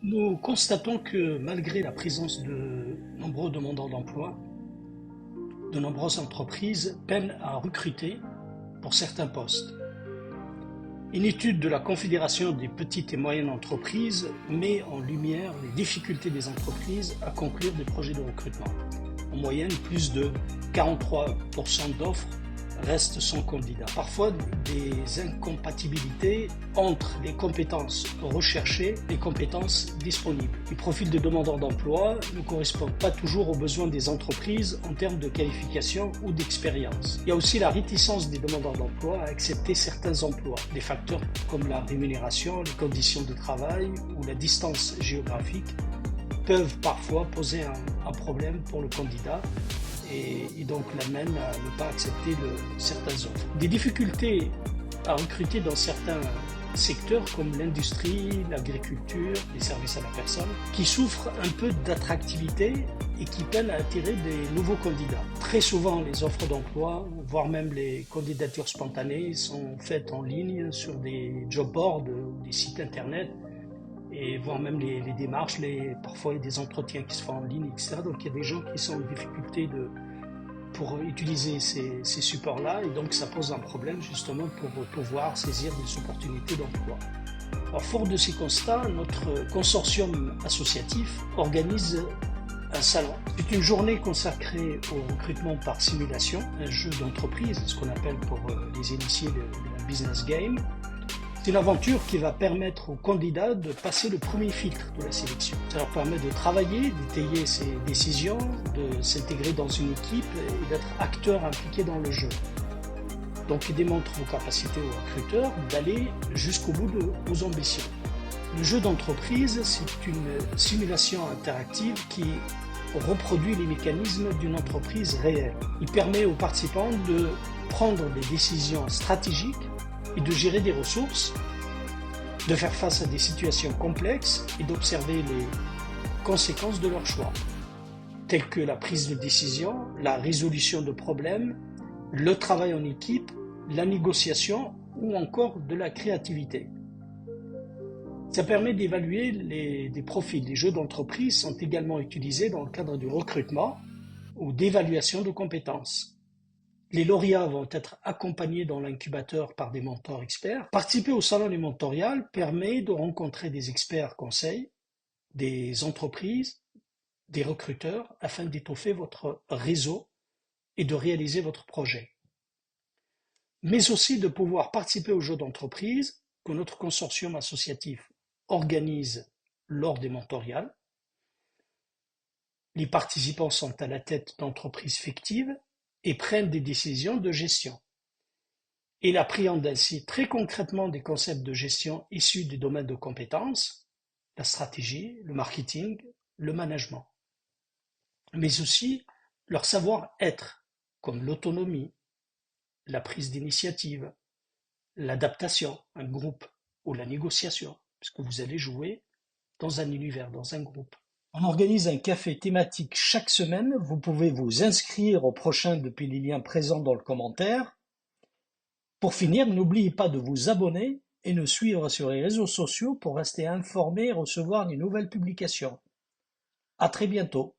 Nous constatons que malgré la présence de nombreux demandeurs d'emploi, de nombreuses entreprises peinent à recruter pour certains postes. Une étude de la Confédération des petites et moyennes entreprises met en lumière les difficultés des entreprises à conclure des projets de recrutement. En moyenne, plus de 43% d'offres restent sans candidat. Parfois, des incompatibilités entre les compétences recherchées et les compétences disponibles. Les profils de demandeurs d'emploi ne correspondent pas toujours aux besoins des entreprises en termes de qualification ou d'expérience. Il y a aussi la réticence des demandeurs d'emploi à accepter certains emplois. Des facteurs comme la rémunération, les conditions de travail ou la distance géographique peuvent parfois poser un problème pour le candidat et donc l'amène à ne pas accepter certaines offres. Des difficultés à recruter dans certains secteurs comme l'industrie, l'agriculture, les services à la personne, qui souffrent un peu d'attractivité et qui peinent à attirer des nouveaux candidats. Très souvent, les offres d'emploi, voire même les candidatures spontanées, sont faites en ligne sur des job boards ou des sites internet, et voire même les démarches, parfois il y a des entretiens qui se font en ligne, etc. Donc il y a des gens qui sont en difficulté pour utiliser ces supports-là, et donc ça pose un problème justement pour pouvoir saisir des opportunités d'emploi. Alors, fort de ces constats, notre consortium associatif organise un salon. C'est une journée consacrée au recrutement par simulation, un jeu d'entreprise, ce qu'on appelle pour les initiés de la business game. C'est une aventure qui va permettre aux candidats de passer le premier filtre de la sélection. Ça leur permet de travailler, d'étayer ses décisions, de s'intégrer dans une équipe et d'être acteurs impliqués dans le jeu. Donc, il démontre vos capacités aux recruteurs d'aller jusqu'au bout de vos ambitions. Le jeu d'entreprise, c'est une simulation interactive qui reproduit les mécanismes d'une entreprise réelle. Il permet aux participants de prendre des décisions stratégiques et de gérer des ressources, de faire face à des situations complexes et d'observer les conséquences de leurs choix, telles que la prise de décision, la résolution de problèmes, le travail en équipe, la négociation ou encore de la créativité. Ça permet d'évaluer des profils. Les jeux d'entreprise sont également utilisés dans le cadre du recrutement ou d'évaluation de compétences. Les lauréats vont être accompagnés dans l'incubateur par des mentors experts. Participer au salon du mentorial permet de rencontrer des experts conseils, des entreprises, des recruteurs, afin d'étoffer votre réseau et de réaliser votre projet. Mais aussi de pouvoir participer aux jeux d'entreprise que notre consortium associatif organise lors des mentorials. Les participants sont à la tête d'entreprises fictives et prennent des décisions de gestion. Il appréhende ainsi très concrètement des concepts de gestion issus des domaines de compétences, la stratégie, le marketing, le management, mais aussi leur savoir-être, comme l'autonomie, la prise d'initiative, l'adaptation, un groupe, ou la négociation, puisque vous allez jouer dans un univers, dans un groupe. On organise un café thématique chaque semaine. Vous pouvez vous inscrire au prochain depuis les liens présents dans le commentaire. Pour finir, n'oubliez pas de vous abonner et nous suivre sur les réseaux sociaux pour rester informé et recevoir les nouvelles publications. À très bientôt.